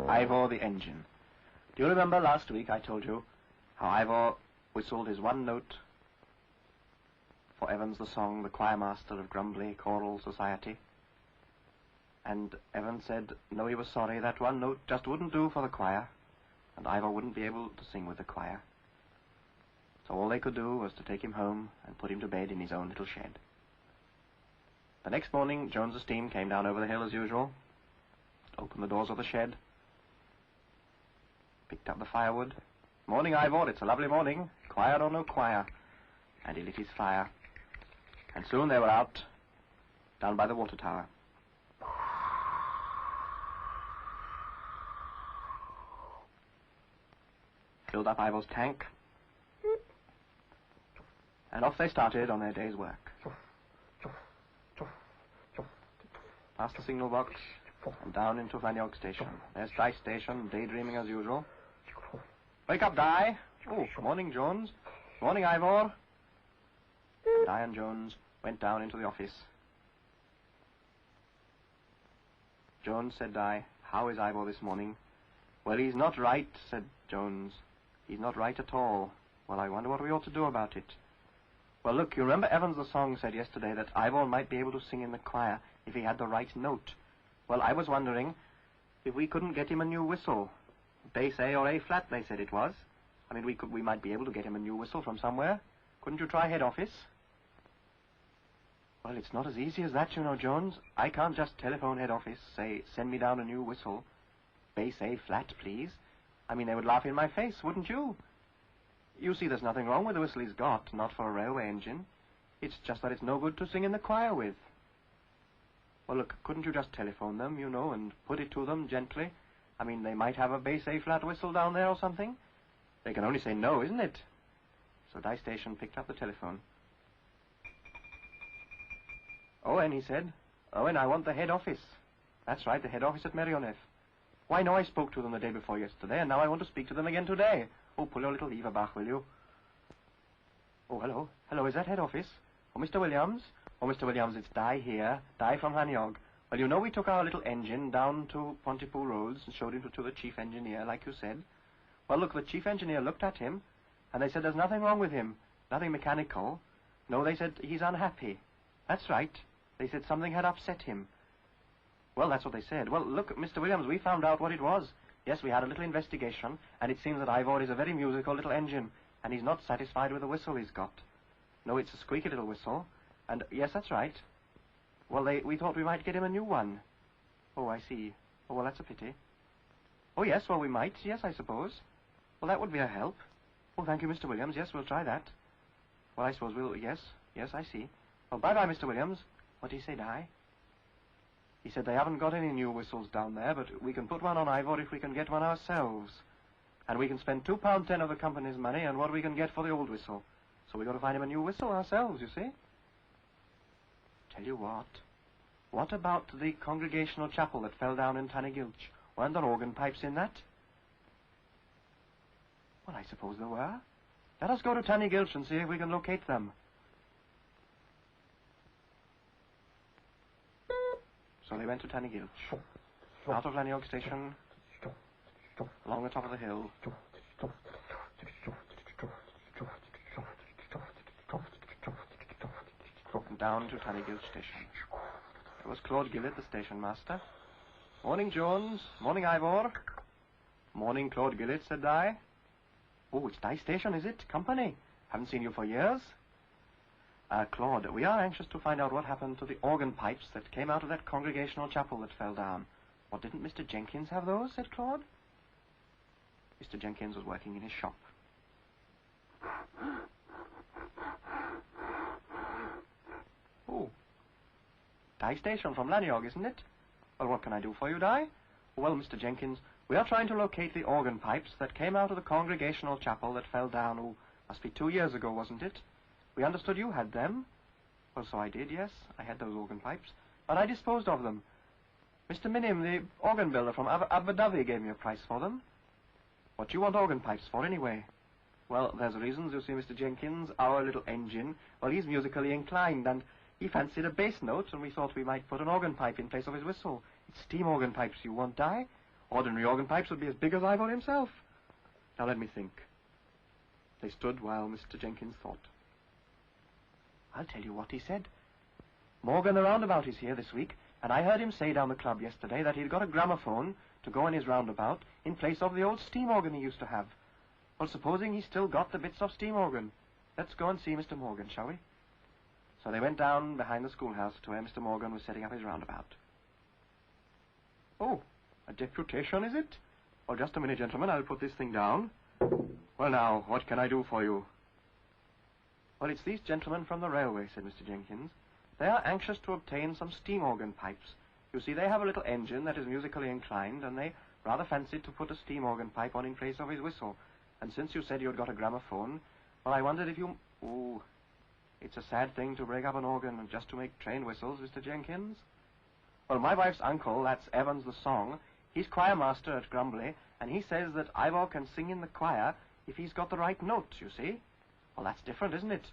Ivor the Engine. Do you remember last week I told you how Ivor whistled his one note for Evans the Song, the choir master of Grumbly Choral Society? And Evans said, no, he was sorry, that one note just wouldn't do for the choir, and Ivor wouldn't be able to sing with the choir. So all they could do was to take him home and put him to bed in his own little shed. The next morning, Jones's team came down over the hill as usual, opened the doors of the shed, picked up the firewood. Morning, Ivor, it's a lovely morning, choir or no choir. And he lit his fire. And soon they were out, down by the water tower. Filled up Ivor's tank, and off they started on their day's work. Past the signal box, and down into Llantisilly station. There's Di station, daydreaming as usual. Wake up, Di. Oh, morning, Jones. Morning, Ivor. And Di and Jones went down into the office. Jones, said Di, how is Ivor this morning? Well, he's not right, said Jones. He's not right at all. Well, I wonder what we ought to do about it. Well, look, you remember Evans the Song said yesterday that Ivor might be able to sing in the choir if he had the right note. Well, I was wondering if we couldn't get him a new whistle. Bass A or A flat, they said it was. I mean, we might be able to get him a new whistle from somewhere. Couldn't you try head office? Well, it's not as easy as that, you know, Jones. I can't just telephone head office, say, send me down a new whistle. Bass A flat, please. I mean, they would laugh in my face, wouldn't you? You see, there's nothing wrong with the whistle he's got, not for a railway engine. It's just that it's no good to sing in the choir with. Well, look, couldn't you just telephone them, you know, and put it to them gently? I mean, they might have a bass A-flat whistle down there or something. They can only say no, isn't it? So Di Station picked up the telephone. Owen, he said. Owen, I want the head office. That's right, the head office at Merioneth. Why, no, I spoke to them the day before yesterday, and now I want to speak to them again today. Oh, pull your little lever back, will you? Oh, hello. Hello, is that head office? Oh, Mr. Williams? Oh, Mr. Williams, it's Di here. Di from Llantisilly. Well, you know, we took our little engine down to Pontypool Roads and showed it to the chief engineer, like you said. Well, look, the chief engineer looked at him, and they said there's nothing wrong with him. Nothing mechanical. No, they said he's unhappy. That's right. They said something had upset him. Well, that's what they said. Well, look, Mr. Williams, we found out what it was. Yes, we had a little investigation, and it seems that Ivor is a very musical little engine, and he's not satisfied with the whistle he's got. No, it's a squeaky little whistle, and yes, that's right. Well, we thought we might get him a new one. Oh, I see. Oh, well, that's a pity. Oh, yes, well, we might. Yes, I suppose. Well, that would be a help. Oh, thank you, Mr. Williams. Yes, we'll try that. Well, I suppose we'll... Yes, I see. Well, bye-bye, Mr. Williams. What did he say, Di? He said they haven't got any new whistles down there, but we can put one on Ivor if we can get one ourselves. And we can spend £2.10 of the company's money on what we can get for the old whistle. So we've got to find him a new whistle ourselves, you see. Tell you what. What about the congregational chapel that fell down in Llantisilly? Weren't there organ pipes in that? Well, I suppose there were. Let us go to Llantisilly and see if we can locate them. So they went to Llantisilly. Out of Llantisilly station, along the top of the hill. And down to Llantisilly station. It was Claude Gillett, the station master. Morning, Jones. Morning, Ivor. Morning, Claude Gillett, said Di. Oh, it's Di station, is it? Company. Haven't seen you for years. Claude, we are anxious to find out what happened to the organ pipes that came out of that congregational chapel that fell down. What, didn't Mr. Jenkins have those? Said Claude. Mr. Jenkins was working in his shop. Oh. Di station from Llantisilly, isn't it? Well, what can I do for you, Di? Well, Mr. Jenkins, we are trying to locate the organ pipes that came out of the congregational chapel that fell down, oh, must be 2 years ago, wasn't it? We understood you had them. Well, so I did, yes. I had those organ pipes. But I disposed of them. Mr. Minim, the organ builder from Abu Dhabi, gave me a price for them. What do you want organ pipes for, anyway? Well, there's reasons, you see, Mr. Jenkins. Our little engine, well, he's musically inclined, and he fancied a bass note, and we thought we might put an organ pipe in place of his whistle. It's steam organ pipes, you won't die. Ordinary organ pipes would be as big as Ivor himself. Now let me think. They stood while Mr. Jenkins thought. I'll tell you what he said. Morgan the roundabout is here this week, and I heard him say down the club yesterday that he'd got a gramophone to go in his roundabout in place of the old steam organ he used to have. Well, supposing he's still got the bits of steam organ, let's go and see Mr. Morgan, shall we? So they went down behind the schoolhouse to where Mr. Morgan was setting up his roundabout. Oh, a deputation, is it? Well, just a minute, gentlemen. I'll put this thing down. Well, now, what can I do for you? Well, it's these gentlemen from the railway, said Mr. Jenkins. They are anxious to obtain some steam organ pipes. You see, they have a little engine that is musically inclined, and they rather fancied to put a steam organ pipe on in place of his whistle. And since you said you had got a gramophone, well, I wondered if you... Oh, it's a sad thing to break up an organ just to make train whistles, Mr. Jenkins. Well, my wife's uncle, that's Evans the Song, he's choir master at Grumbly, and he says that Ivor can sing in the choir if he's got the right notes, you see. Well, that's different, isn't it?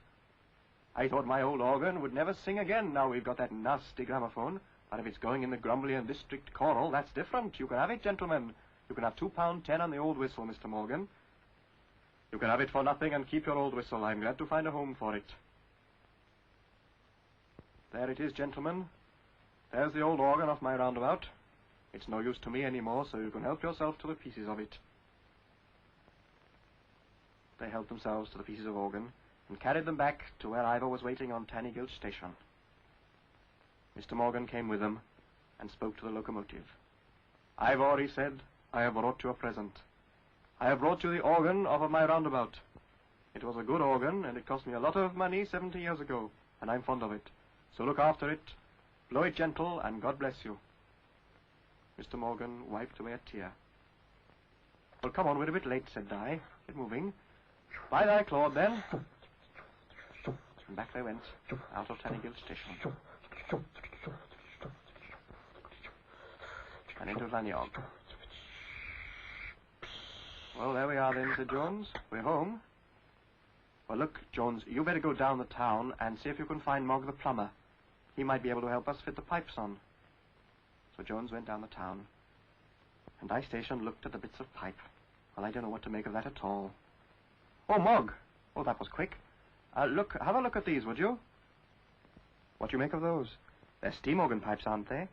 I thought my old organ would never sing again now we've got that nasty gramophone. But if it's going in the Grumbly and District Choral, that's different. You can have it, gentlemen. You can have £2.10 on the old whistle, Mr. Morgan. You can have it for nothing and keep your old whistle. I'm glad to find a home for it. There it is, gentlemen. There's the old organ off my roundabout. It's no use to me anymore, so you can help yourself to the pieces of it. They helped themselves to the pieces of organ and carried them back to where Ivor was waiting on Tannygilch Station. Mr. Morgan came with them and spoke to the locomotive. Ivor, he said, I have brought you a present. I have brought you the organ off of my roundabout. It was a good organ, and it cost me a lot of money 70 years ago, and I'm fond of it. So look after it, blow it gentle, and God bless you. Mr. Morgan wiped away a tear. Well, come on, we're a bit late, said Di. Get moving. Bye, thy Claude, then. And back they went, out of Tannygilch Station. And into Llantisilly. Well, there we are then, said Jones. We're home. Well, look, Jones, you better go down the town and see if you can find Mog the plumber. He might be able to help us fit the pipes on. So Jones went down the town, and I Station looked at the bits of pipe. Well, I don't know what to make of that at all. Oh, Mog! Oh, that was quick. Look, have a look at these, would you? What do you make of those? They're steam organ pipes, aren't they?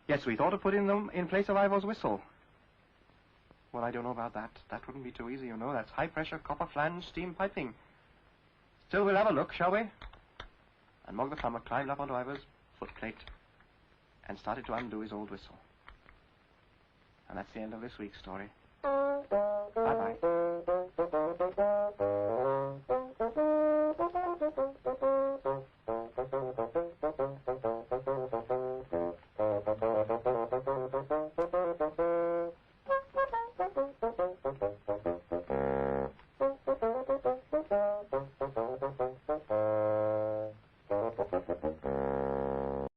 Yes, we thought of putting them in place of Ivor's whistle. Well, I don't know about that. That wouldn't be too easy, you know. That's high-pressure copper flange steam piping. Still, we'll have a look, shall we? And Mog the plumber climbed up onto Ivor's footplate and started to undo his old whistle. And that's the end of this week's story. Bye-bye.